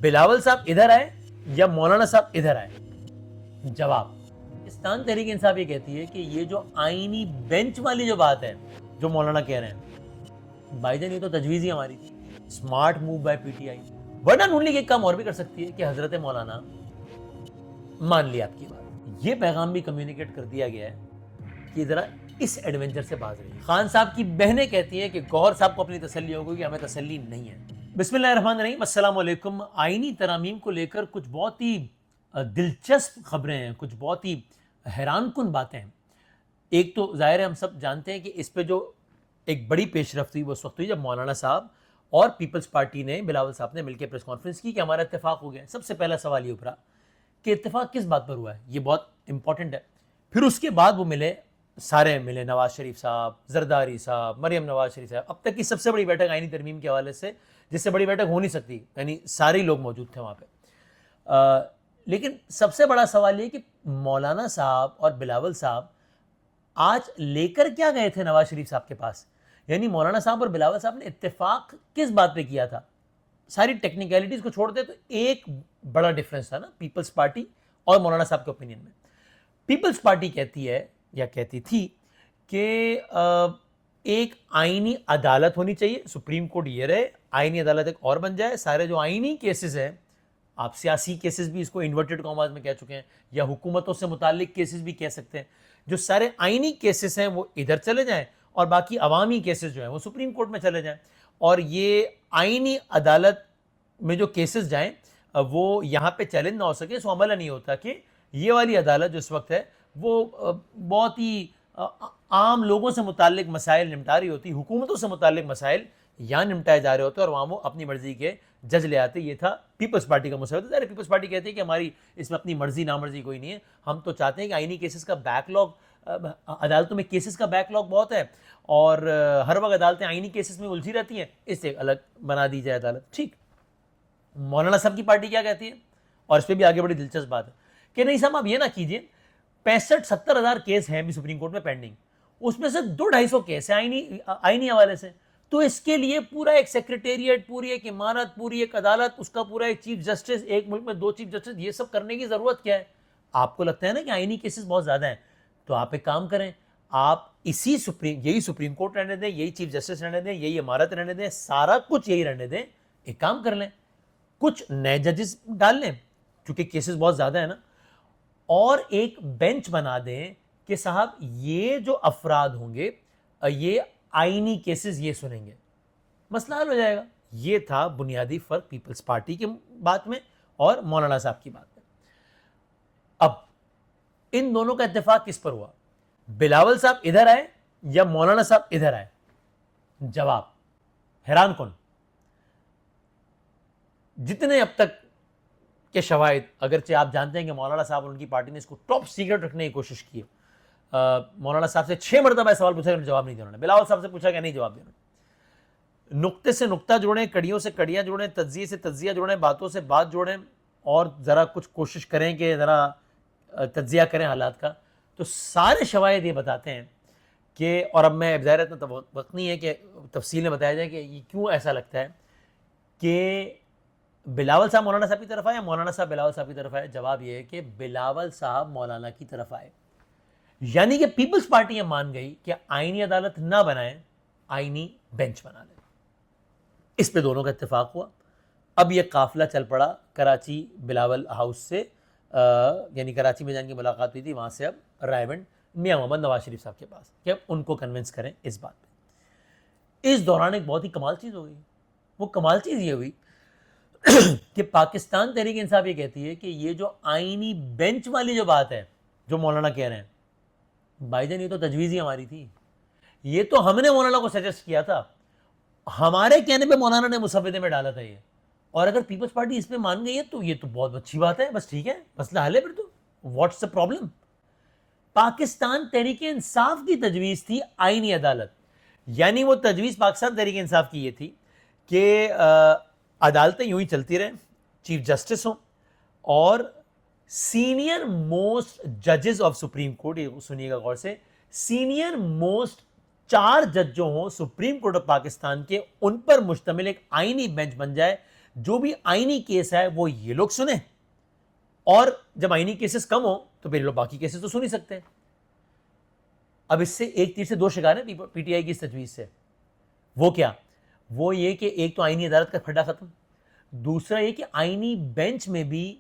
بلاول صاحب ادھر آئے یا مولانا صاحب ادھر آئے؟ جواب، پاکستان تحریک انصاف یہ کہتی ہے کہ یہ جو آئینی بینچ والی جو بات ہے جو مولانا کہہ رہے ہیں، بھائی جان یہ تو تجویز ہی ہماری تھی، smart move by P T I, ورنہ نون لیگ ایک کام اور بھی کر سکتی ہے کہ حضرت مولانا مان لیا آپ کی بات، یہ پیغام بھی کمیونیکیٹ کر دیا گیا ہے کہ ذرا اس ایڈونچر سے باز رہی. خان صاحب کی بہنیں کہتی ہیں کہ گوہر صاحب کو اپنی تسلی ہوگی کہ ہمیں تسلی نہیں ہے. بسم اللہ الرحمن الرحیم، السلام علیکم. آئینی ترامیم کو لے کر کچھ بہت ہی دلچسپ خبریں ہیں، کچھ بہت ہی حیران کن باتیں ہیں. ایک تو ظاہر ہے ہم سب جانتے ہیں کہ اس پہ جو ایک بڑی پیش رفت ہوئی وہ اس وقت ہوئی جب مولانا صاحب اور پیپلز پارٹی نے، بلاول صاحب نے مل کے پریس کانفرنس کی کہ ہمارا اتفاق ہو گیا. سب سے پہلا سوال یہ اٹھا کہ اتفاق کس بات پر ہوا ہے، یہ بہت امپورٹنٹ ہے. پھر اس کے بعد وہ ملے، سارے ملے، نواز شریف صاحب، زرداری صاحب، مریم نواز شریف صاحب. اب تک کی سب سے بڑی بیٹھک آئینی ترمیم کے حوالے سے، جس سے بڑی بیٹھک ہو نہیں سکتی، یعنی سارے لوگ موجود تھے وہاں پہ. لیکن سب سے بڑا سوال یہ کہ مولانا صاحب اور بلاول صاحب آج لے کر کیا گئے تھے نواز شریف صاحب کے پاس، یعنی مولانا صاحب اور بلاول صاحب نے اتفاق کس بات پہ کیا تھا. ساری ٹیکنیکلٹیز کو چھوڑ دے تو ایک بڑا ڈفرنس تھا نا پیپلز پارٹی اور مولانا صاحب کے اوپینین میں. پیپلز پارٹی کہتی ہے یا کہتی تھی کہ ایک آئینی عدالت ہونی چاہیے، سپریم کورٹ یہ رہے، آئینی عدالت ایک اور بن جائے، سارے جو آئینی کیسز ہیں، آپ سیاسی کیسز بھی اس کو انورٹڈ کاماز میں کہہ چکے ہیں، یا حکومتوں سے متعلق کیسز بھی کہہ سکتے ہیں، جو سارے آئینی کیسز ہیں وہ ادھر چلے جائیں اور باقی عوامی کیسز جو ہیں وہ سپریم کورٹ میں چلے جائیں. اور یہ آئینی عدالت میں جو کیسز جائیں وہ یہاں پہ چیلنج نہ ہو سکے. سو عمل نہیں ہوتا کہ یہ والی عدالت جو اس وقت ہے وہ بہت ہی عام لوگوں سے متعلق مسائل نمٹا رہی ہوتی، حکومتوں سے متعلق مسائل یہاں نمٹائے جا رہے ہوتے اور وہاں وہ اپنی مرضی کے جج لے آتے. یہ تھا پیپلز پارٹی کا مسئلہ. ظاہر پیپلز پارٹی کہتی ہے کہ ہماری اس میں اپنی مرضی نامرضی کوئی نہیں ہے، ہم تو چاہتے ہیں کہ آئینی کیسز کا بیک لاگ، عدالتوں میں کیسز کا بیک لاگ بہت ہے اور ہر وقت عدالتیں آئینی کیسز میں الجھی رہتی ہیں، اس سے الگ بنا دی جائے عدالت. ٹھیک. مولانا صاحب کی پارٹی کیا کہتی ہے، اور اس پہ بھی آگے بڑی دلچسپ بات ہے کہ نہیں صاحب آپ یہ نہ کیجئے، 65-70 ہزار کیس ہیں بھی سپریم کورٹ میں پینڈنگ، اس میں سے 200-250 کیس ہیں آئینی حوالے سے، تو اس کے لیے پورا ایک سیکریٹریٹ، پوری ایک عمارت، پوری ایک عدالت، اس کا پورا ایک چیف جسٹس، ایک ملک میں 2 چیف جسٹس، یہ سب کرنے کی ضرورت کیا ہے؟ آپ کو لگتا ہے نا کہ آئینی کیسز بہت زیادہ ہیں، تو آپ ایک کام کریں، آپ یہی سپریم کورٹ رہنے دیں، یہی چیف جسٹس رہنے دیں، یہی عمارت رہنے دیں، سارا کچھ یہی رہنے دیں. ایک کام کر لیں، کچھ نئے ججز ڈال لیں کیونکہ کیسز بہت زیادہ ہیں نا، اور ایک بینچ بنا دیں کہ صاحب یہ جو افراد ہوں گے یہ آئینی کیسز یہ سنیں گے، مسئلہ حل ہو جائے گا. یہ تھا بنیادی فرق پیپلز پارٹی کی بات میں اور مولانا صاحب کی بات میں. اب ان دونوں کا اتفاق کس پر ہوا، بلاول صاحب ادھر آئے یا مولانا صاحب ادھر آئے؟ جواب حیران کن. جتنے اب تک کے شواہد، اگرچہ آپ جانتے ہیں کہ مولانا صاحب اور ان کی پارٹی نے اس کو ٹاپ سیکرٹ رکھنے کی کوشش کی ہے، مولانا صاحب سے 6 مرتبہ سوال پوچھا کہ جواب نہیں دیا انہوں نے، بلاول صاحب سے پوچھا کہ نہیں جواب دیا. نقطے سے نقطہ جوڑیں، کڑیوں سے کڑیاں جوڑیں، تجزیے سے تجزیہ جوڑیں، باتوں سے بات جوڑیں اور ذرا کچھ کوشش کریں کہ ذرا تجزیہ کریں حالات کا، تو سارے شواہد یہ بتاتے ہیں کہ، اور اب میں ظاہر اتنا وقت نہیں ہے کہ تفصیل میں بتایا جائے کہ یہ کیوں ایسا لگتا ہے کہ بلاول صاحب مولانا صاحب کی طرف آئے، مولانا صاحب بلاول صاحب کی طرف آئے. جواب یہ ہے کہ بلاول صاحب مولانا کی طرف آئے، یعنی کہ پیپلز پارٹی یہ مان گئی کہ آئینی عدالت نہ بنائیں، آئینی بینچ بنا لیں. اس پہ دونوں کا اتفاق ہوا. اب یہ قافلہ چل پڑا کراچی بلاول ہاؤس سے، یعنی کراچی میں جان کی ملاقات ہوئی تھی، وہاں سے اب رائے بند میاں محمد نواز شریف صاحب کے پاس کہ اب ان کو کنونس کریں اس بات پہ. اس دوران ایک بہت ہی کمال چیز ہو گئی. وہ کمال چیز یہ ہوئی کہ پاکستان تحریک انصاف یہ کہتی ہے کہ یہ جو آئینی بینچ والی جو بات ہے جو مولانا کہہ رہے ہیں، بھائی جان یہ تو تجویز ہی ہماری تھی، یہ تو ہم نے مولانا کو سجیسٹ کیا تھا، ہمارے کہنے پہ مولانا نے مسودے میں ڈالا تھا یہ، اور اگر پیپلز پارٹی اس پہ مان گئی ہے تو یہ تو بہت اچھی بات ہے، بس ٹھیک ہے، مسئلہ حل ہے. پھر تو what's the problem? Pakistan Tehreek Insaf کی تجویز تھی آئینی عدالت، یعنی وہ تجویز پاکستان تحریک انصاف کی یہ تھی کہ عدالتیں یوں ہی چلتی رہیں، چیف جسٹس ہوں اور سینئر موسٹ ججز آف سپریم کورٹ، یہ سنیے گا غور سے، سینئر موسٹ 4 جج جو ہوں سپریم کورٹ آف پاکستان کے، ان پر مشتمل ایک آئینی بینچ بن جائے جو بھی آئینی کیس ہے وہ یہ لوگ سنیں, اور جب آئینی کیسز کم ہو تو پھر لوگ باقی کیسز تو سن ہی سکتے ہیں. اب اس سے ایک تیر سے دو شکار ہیں پی ٹی آئی کی اس تجویز سے. وہ کیا؟ وہ یہ کہ ایک تو آئینی عدالت کا پھڈا ختم, دوسرا یہ کہ آئینی بینچ میں بھی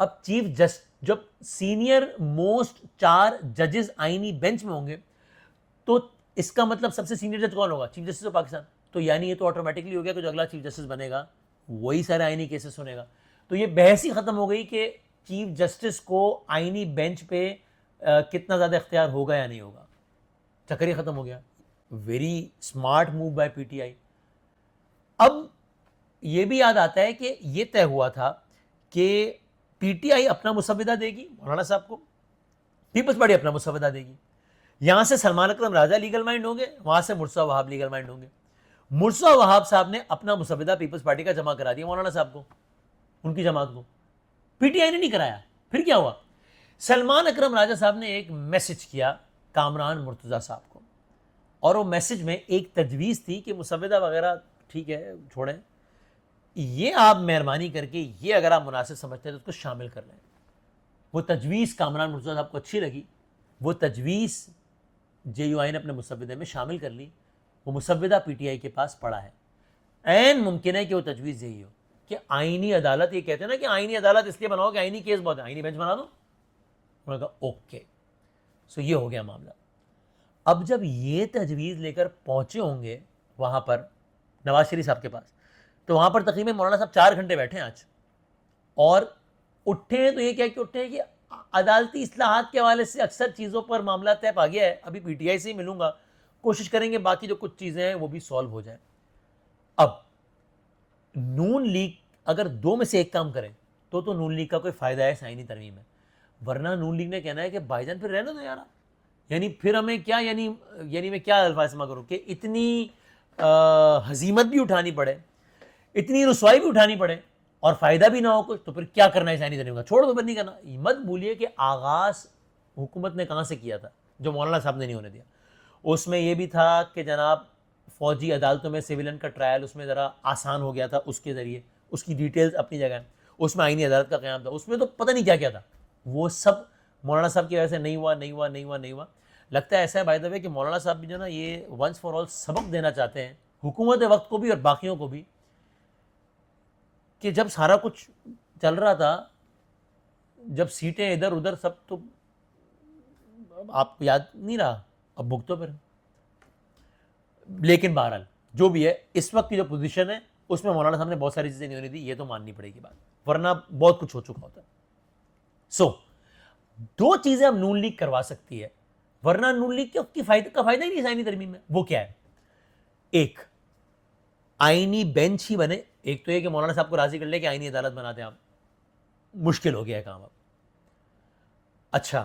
اب چیف جسٹس, جب سینئر موسٹ 4 ججز آئینی بینچ میں ہوں گے تو اس کا مطلب سب سے سینئر جج کون ہوگا؟ Chief justice of Pakistan. تو یعنی یہ تو آٹومیٹکلی ہو گیا کہ جو اگلا چیف جسٹس بنے گا وہی سارے آئینی کیسز سنے گا. تو یہ بحث ہی ختم ہو گئی کہ چیف جسٹس کو آئینی بینچ پہ کتنا زیادہ اختیار ہوگا یا نہیں ہوگا. چکر ہی ختم ہو گیا. Very smart move by P T I. اب یہ بھی یاد آتا ہے کہ یہ طے ہوا تھا کہ پی ٹی آئی اپنا مسودہ دے گی مولانا صاحب کو, پیپلز پارٹی اپنا مسودہ دے گی. یہاں سے سلمان اکرم راجہ لیگل مائنڈ ہوں گے, وہاں سے مرتضیٰ وہاب لیگل مائنڈ ہوں گے. مرتضیٰ وہاب صاحب نے اپنا مسودہ پیپلز پارٹی کا جمع کرا دیا مولانا صاحب کو, ان کی جماعت کو. پی ٹی آئی نے نہیں کرایا. پھر کیا ہوا؟ سلمان اکرم راجہ صاحب نے ایک میسج کیا کامران مرتضیٰ صاحب کو, اور وہ میسج میں ایک تجویز تھی کہ مسودہ وغیرہ ٹھیک ہے چھوڑیں, یہ آپ مہربانی کر کے یہ اگر آپ مناسب سمجھتے ہیں تو اس کو شامل کر لیں. وہ تجویز کامران مرتضیٰ صاحب کو اچھی لگی, وہ تجویز جے یو آئی نے اپنے مسودے میں شامل کر لی. وہ مسودہ پی ٹی آئی کے پاس پڑا ہے. عین ممکن ہے کہ وہ تجویز یہی ہو کہ آئینی عدالت, یہ کہتے ہیں نا کہ آئینی عدالت اس لیے بناؤ کہ آئینی کیس بہت ہے, آئینی بینچ بنا دو. انہوں نے کہا اوکے. سو یہ ہو گیا معاملہ. اب جب یہ تجویز لے کر پہنچے ہوں گے وہاں پر نواز شریف صاحب کے پاس, تو وہاں پر تقریباً مولانا صاحب 4 گھنٹے بیٹھے ہیں آج, اور اٹھے ہیں تو یہ کیا کہ اٹھے ہیں کہ عدالتی اصلاحات کے حوالے سے اکثر چیزوں پر معاملہ طے پا گیا ہے, ابھی پی ٹی آئی سے ہی ملوں گا, کوشش کریں گے باقی جو کچھ چیزیں ہیں وہ بھی سالو ہو جائیں. اب نون لیگ اگر 2 میں سے ایک کام کریں تو نون لیگ کا کوئی فائدہ ہے آئینی ترمیم میں, ورنہ نون لیگ نے کہنا ہے کہ بھائی جان پھر رہنے دو یار, یعنی پھر ہمیں کیا, یعنی میں کیا الفاظ استعمال کروں کہ اتنی ہزیمت بھی اٹھانی پڑے, اتنی رسوائی بھی اٹھانی پڑے اور فائدہ بھی نہ ہو کچھ, تو پھر کیا کرنا ہے آئینی ترمیم کا, چھوڑ دو, بند نہیں کرنا. مت بھولیے کہ آغاز حکومت نے کہاں سے کیا تھا, جو مولانا صاحب نے نہیں ہونے دیا. اس میں یہ بھی تھا کہ جناب فوجی عدالتوں میں سیولین کا ٹرائل اس میں ذرا آسان ہو گیا تھا, اس کے ذریعے اس کی ڈیٹیلز اپنی جگہ, اس میں آئینی عدالت کا قیام تھا, اس میں تو پتہ نہیں کیا کیا تھا. وہ سب مولانا صاحب کی وجہ سے نہیں ہوا. لگتا ہے ایسا ہے بائی دا وے کہ مولانا صاحب بھی جو نا یہ ونس فار آل سبق دینا چاہتے ہیں حکومت وقت کو بھی اور باقیوں کو بھی, کہ جب سارا کچھ چل رہا تھا, جب سیٹیں ادھر ادھر سب, تو آپ کو یاد نہیں رہا, اب بھگتو پھر. لیکن بہرحال جو بھی ہے اس وقت کی جو پوزیشن ہے اس میں مولانا صاحب نے بہت ساری چیزیں نہیں ہونی تھی, یہ تو ماننی پڑے گی بات, ورنہ بہت کچھ ہو چکا ہوتا ہے. سو 2 چیزیں اب نون لیگ کروا سکتی ہے, ورنہ نون لیگ کا فائدہ ہی نہیں آئینی ترمیم میں. وہ کیا ہے؟ ایک آئینی بینچ ہی بنے, ایک تو یہ کہ مولانا صاحب کو راضی کر لے کہ آئینی عدالت بناتے ہیں آپ, مشکل ہو گیا ہے کام اب. اچھا,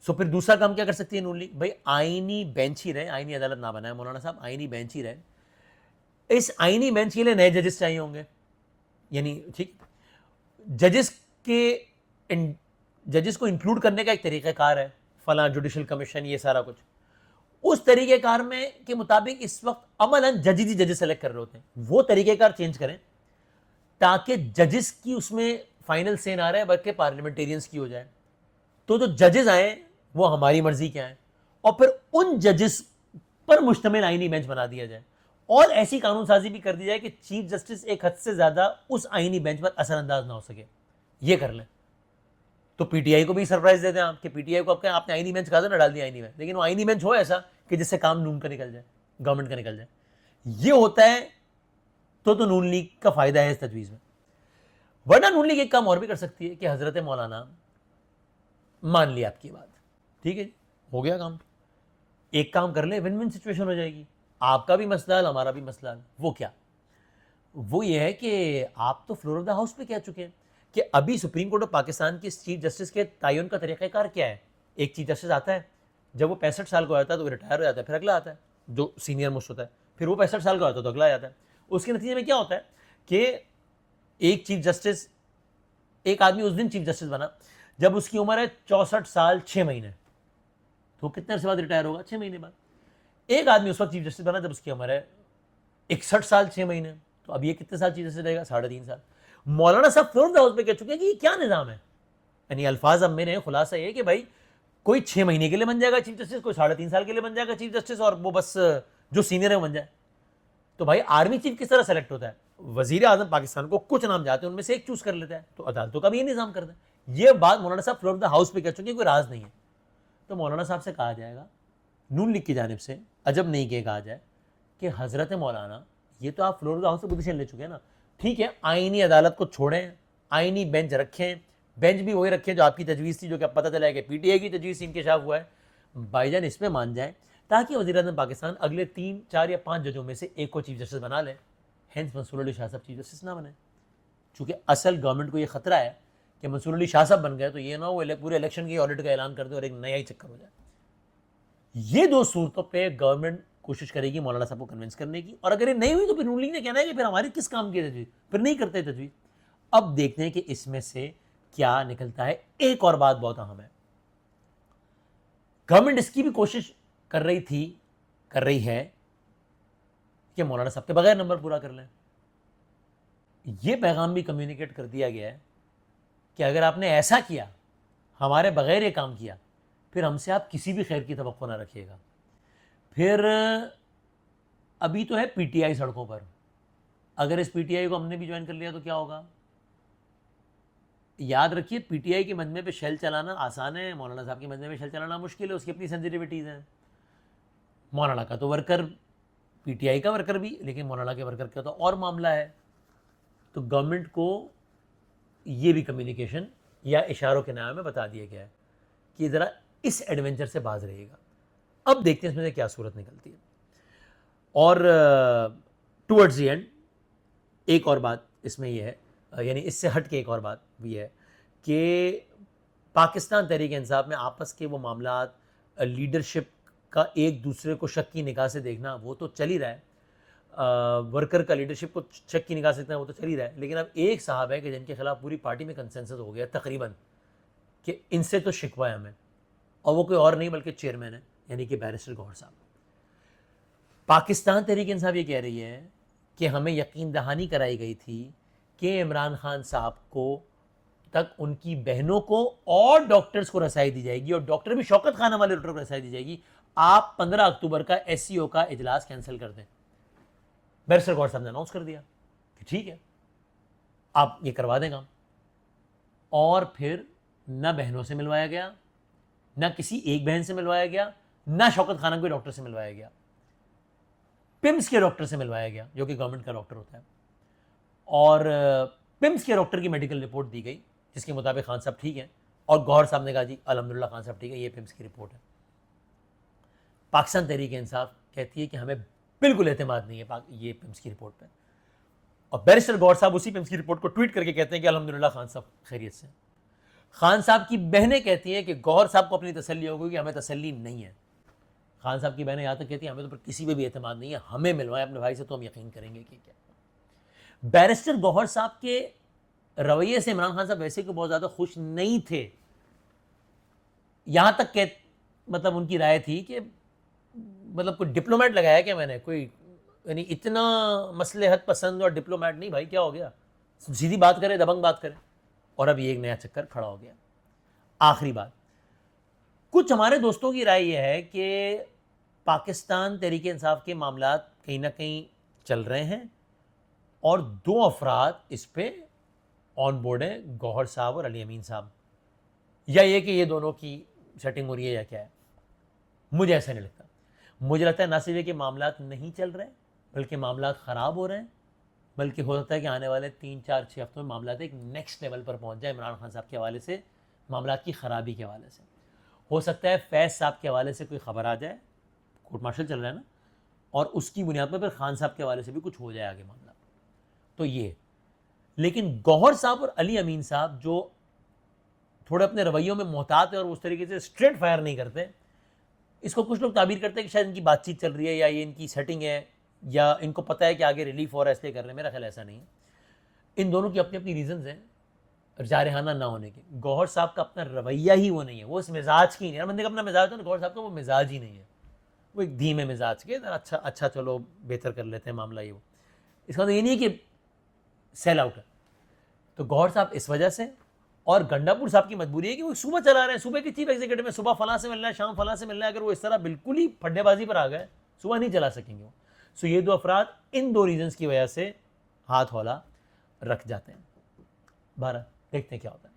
سو پھر دوسرا کام کیا کر سکتی ہے نون لیگ؟ بھائی آئینی بینچ ہی رہے, آئینی عدالت نہ بنائے مولانا صاحب, آئینی بینچ ہی رہے. اس آئینی بینچ کے لیے نئے ججز چاہیے ہوں گے, یعنی ٹھیک ججز کو انکلوڈ کرنے کا ایک طریقہ کار ہے, فلاں جوڈیشل کمیشن, یہ سارا کچھ. اس طریقہ کار میں کے مطابق اس وقت عملاً ججز سلیکٹ کر رہے ہوتے ہیں, وہ طریقہ کار چینج کریں تاکہ ججز کی اس میں فائنل سے نہ رہے بلکہ پارلیمنٹیرینز کی ہو جائے. تو جو ججز آئیں وہ ہماری مرضی کے آئیں, اور پھر ان ججز پر مشتمل آئینی بینچ بنا دیا جائے, اور ایسی قانون سازی بھی کر دی جائے کہ چیف جسٹس ایک حد سے زیادہ اس آئینی بینچ پر اثر انداز نہ ہو سکے. یہ کر لیں تو پی ٹی آئی کو بھی سرپرائز دیتے ہیں آپ, کہ پی ٹی آئی کو آپ نے آئینی بینچ کہا تھا نہ, ڈال دیا آئینی بینچ, لیکن وہ آئینی بینچ ہو ایسا کہ جس سے کام نون کا نکل جائے, گورنمنٹ کا نکل جائے. یہ ہوتا ہے تو نون لیگ کا فائدہ ہے اس تجویز میں. ورنہ نون لیگ ایک کام اور بھی کر سکتی ہے کہ حضرت مولانا مان لی آپ کی بات, ٹھیک ہے ہو گیا کام, ایک کام کر لے, ون ون سچویشن ہو جائے گی, آپ کا بھی مسئلہ حل, ہمارا بھی مسئلہ حل. وہ کیا؟ وہ یہ ہے کہ آپ تو فلور آف دا ہاؤس پہ کہہ چکے ہیں کہ ابھی سپریم کورٹ آف پاکستان کے چیف جسٹس کے تعین کا طریقہ کار کیا ہے. ایک چیف جسٹس آتا ہے, جب وہ 65 سال کا ہوتا ہے تو وہ ریٹائر ہو جاتا ہے, پھر اگلا آتا ہے جو سینئر موسٹ ہوتا ہے, پھر وہ 65 سال کا ہوتا ہے تو اگلا آتا ہے. اس کے نتیجے میں کیا ہوتا ہے کہ ایک چیف جسٹس, ایک آدمی اس دن چیف جسٹس بنا جب اس کی عمر ہے 64 سال 6 مہینے, تو کتنے عرصے بعد ریٹائر ہوگا؟ 6 مہینے بعد. ایک آدمی اس وقت چیف جسٹس بنا جب اس کی عمر ہے 61 سال 6 مہینے, تو اب یہ کتنے سال چیف جسٹس رہے گا؟ 3.5 سال. مولانا صاحب فلور آف دا ہاؤس پہ کہہ چکے ہیں کہ یہ کیا نظام ہے. یعنی الفاظ اب میرے خلاصہ یہ کہ بھائی کوئی 6 مہینے کے لیے بن جائے گا چیف جسٹس, کوئی 3.5 سال کے لیے بن جائے گا چیف جسٹس, اور وہ بس جو سینئر ہے وہ بن جائے. تو بھائی آرمی چیف کس طرح سلیکٹ ہوتا ہے؟ وزیر اعظم پاکستان کو کچھ نام جاتے ہیں, ان میں سے ایک چوز کر لیتا ہے. تو عدالتوں کا بھی یہ نظام کرتا ہے. یہ بات مولانا صاحب فلور آف دا ہاؤس پہ کہہ چکے ہیں, کوئی راز نہیں ہے. تو مولانا صاحب سے کہا جائے گا نون لیگ کی جانب سے, عجب نہیں کہ کہا جائے کہ حضرت مولانا یہ تو آپ فلور آف دا ہاؤس سے پوزیشن لے چکے ہیں نا, ٹھیک ہے آئینی عدالت کو چھوڑیں, آئینی بینچ رکھیں, بینچ بھی وہی رکھیں جو آپ کی تجویز تھی, جو کہ اب پتہ چلا ہے کہ پی ٹی آئی کی تجویز سے انکشاف ہوا ہے. بھائی جان اس میں مان جائیں تاکہ وزیر اعظم پاکستان اگلے 3, 4 یا 5 ججوں میں سے ایک کو چیف جسٹس بنا لے. ہینس منصور علی شاہ صاحب چیف جسٹس نہ بنے, چونکہ اصل گورنمنٹ کو یہ خطرہ ہے کہ منصور علی شاہ صاحب بن گئے تو یہ نہ وہ پورے الیکشن کی آڈٹ کا اعلان کر دے اور ایک نیا ہی چکر ہو جائے. یہ 2 صورتوں پہ گورنمنٹ کوشش کرے گی مولانا صاحب کو کنونس کرنے کی, اور اگر یہ نہیں ہوئی تو پھر نون لیگ نے کہنا ہے کہ پھر ہماری کس کام کی تجویز, پھر نہیں کرتے تجویز. اب دیکھتے ہیں کہ اس میں سے کیا نکلتا ہے. ایک اور بات بہت اہم ہے, گورنمنٹ اس کی بھی کوشش کر رہی ہے کہ مولانا صاحب کے بغیر نمبر پورا کر لیں. یہ پیغام بھی کمیونیکیٹ کر دیا گیا ہے کہ اگر آپ نے ایسا کیا, ہمارے بغیر یہ کام کیا, پھر ہم سے آپ کسی بھی خیر کی توقع نہ رکھیے گا. پھر ابھی تو ہے پی ٹی آئی سڑکوں پر, اگر اس پی ٹی آئی کو ہم نے بھی جوائن کر لیا تو کیا ہوگا؟ یاد رکھیے پی ٹی آئی کے مجمع پہ شیل چلانا آسان ہے, مولانا صاحب کے مجمع پہ شیل چلانا مشکل ہے, اس کی اپنی سینسٹیوٹیز ہیں. مولانا کا تو ورکر پی ٹی آئی کا ورکر بھی, لیکن مولانا کے ورکر کا تو اور معاملہ ہے. تو گورنمنٹ کو یہ بھی کمیونیکیشن یا اشاروں کے نام میں بتا دیا گیا ہے کہ ذرا اس ایڈونچر سے باز رہیے گا. اب دیکھتے ہیں اس میں سے کیا صورت نکلتی ہے. اور ٹورڈز دی اینڈ ایک اور بات اس میں یہ ہے, یعنی اس سے ہٹ کے ایک اور بات بھی ہے کہ پاکستان تحریک انصاف میں آپس کے وہ معاملات, لیڈرشپ کا ایک دوسرے کو شک کی نگاہ سے دیکھنا, وہ تو چل ہی رہا ہے. ورکر کا لیڈرشپ کو شک کی نگاہ سے دیکھنا وہ تو چل ہی رہا ہے. لیکن اب ایک صاحب ہے کہ جن کے خلاف پوری پارٹی میں کنسنسس ہو گیا تقریباً کہ ان سے تو شکوہ ہے ہمیں, اور وہ کوئی اور نہیں بلکہ چیئرمین ہے, یعنی کہ بیرسٹر گوہر صاحب. پاکستان تحریک انصاف یہ کہہ رہی ہے کہ ہمیں یقین دہانی کرائی گئی تھی کہ عمران خان صاحب کو تک ان کی بہنوں کو اور ڈاکٹرز کو رسائی دی جائے گی, اور ڈاکٹر بھی شوکت خانہ والے ڈاکٹر کو رسائی دی جائے گی. آپ 15 اکتوبر کا ایس سی او کا اجلاس کینسل کر دیں. بیرسٹر گوہر صاحب نے اناؤنس کر دیا کہ ٹھیک ہے آپ یہ کروا دیں کام. اور پھر نہ بہنوں سے ملوایا گیا, نہ کسی ایک بہن سے ملوایا گیا, نہ شوکت خانہ کے ڈاکٹر سے ملوایا گیا, پمس کے ڈاکٹر سے ملوایا گیا جو کہ گورنمنٹ کا ڈاکٹر ہوتا ہے. اور پمس کے ڈاکٹر کی میڈیکل رپورٹ دی گئی جس کے مطابق خان صاحب ٹھیک ہیں, اور گوہر صاحب نے کہا جی الحمدللہ خان صاحب ٹھیک ہے, یہ پمس کی رپورٹ ہے. پاکستان تحریک انصاف کہتی ہے کہ ہمیں بالکل اعتماد نہیں ہے یہ پمس کی رپورٹ پہ, اور بیرسٹر گوہر صاحب اسی پمس کی رپورٹ کو ٹویٹ کر کے کہتے ہیں کہ الحمدللہ خان صاحب خیریت سے. خان صاحب کی بہنیں کہتی ہیں کہ گوہر صاحب کو اپنی تسلی ہو گئی کہ ہمیں تسلی نہیں ہے. خان صاحب کی بہنیں یہاں تک کہتی ہیں ہمیں تو کسی پہ بھی اعتماد نہیں ہے, ہمیں ملوائیں اپنے بھائی سے تو ہم یقین کریں گے کہ کیا. بیرسٹر گوہر صاحب کے رویے سے عمران خان صاحب ویسے کہ بہت زیادہ خوش نہیں تھے, یہاں تک کہ مطلب ان کی رائے تھی کہ مطلب کوئی ڈپلومیٹ لگایا کہ میں نے کوئی, یعنی اتنا مصلحت پسند اور ڈپلومیٹ نہیں, بھائی کیا ہو گیا, سیدھی بات کرے, دبنگ بات کرے. اور اب یہ ایک نیا چکر کھڑا ہو گیا. آخری بات, کچھ ہمارے دوستوں کی رائے یہ ہے کہ پاکستان تحریک انصاف کے معاملات کہیں نہ کہیں چل رہے ہیں, اور 2 افراد اس پہ آن بورڈ ہیں, گوہر صاحب اور علی امین صاحب, یا یہ کہ یہ دونوں کی سیٹنگ ہو رہی ہے یا کیا ہے. مجھے ایسا نہیں لگتا. مجھے لگتا ہے نہ صرف یہ کہ معاملات نہیں چل رہے بلکہ معاملات خراب ہو رہے ہیں, بلکہ ہو سکتا ہے کہ آنے والے 3, 4, 6 ہفتوں میں معاملات ایک نیکسٹ لیول پر پہنچ جائے. عمران خان صاحب کے حوالے سے, معاملات کی خرابی کے حوالے سے ہو سکتا ہے فیض صاحب کے حوالے سے کوئی خبر آ جائے, کورٹ مارشل چل رہا ہے نا, اور اس کی بنیاد پر پھر خان صاحب کے حوالے سے بھی کچھ ہو جائے آگے معاملہ. تو یہ, لیکن گوہر صاحب اور علی امین صاحب جو تھوڑے اپنے رویوں میں محتاط ہیں اور اس طریقے سے اسٹریٹ فائر نہیں کرتے, اس کو کچھ لوگ تعبیر کرتے ہیں کہ شاید ان کی بات چیت چل رہی ہے یا یہ ان کی سیٹنگ ہے یا ان کو پتہ ہے کہ آگے ریلیف ہو رہا ہے اس لیے کر رہے ہیں. میرا خیال ایسا نہیں ہے. ان دونوں کی اپنی اپنی ریزنز ہیں جارحانہ نہ ہونے کے. گوہر صاحب کا اپنا رویہ ہی وہ نہیں ہے, وہ اس مزاج کی نہیں ہے. ہر بندے کا اپنا مزاج ہوتا ہے, گوہر صاحب کا وہ مزاج ہی نہیں ہے. وہ ایک دھیمے مزاج کے, اچھا چلو بہتر کر لیتے ہیں معاملہ یہ وہ. اس کا تو یہ نہیں ہے کہ سیل آؤٹ ہے. تو گوہر صاحب اس وجہ سے, اور گنڈا پور صاحب کی مجبوری ہے کہ وہ صوبہ چلا رہے ہیں, صوبے کے چیف ایگزیکٹو میں, صبح فلاں سے ملنا ہے, شام فلاں سے ملنا ہے. اگر وہ اس طرح بالکل ہی پھڈے بازی پر آ گئے, صبح نہیں چلا سکیں گے وہ. سو یہ دو افراد ان دو ریزنز کی وجہ سے ہاتھ ہولا رکھ جاتے ہیں. بہرحال دیکھتے ہیں کیا ہوتا ہے.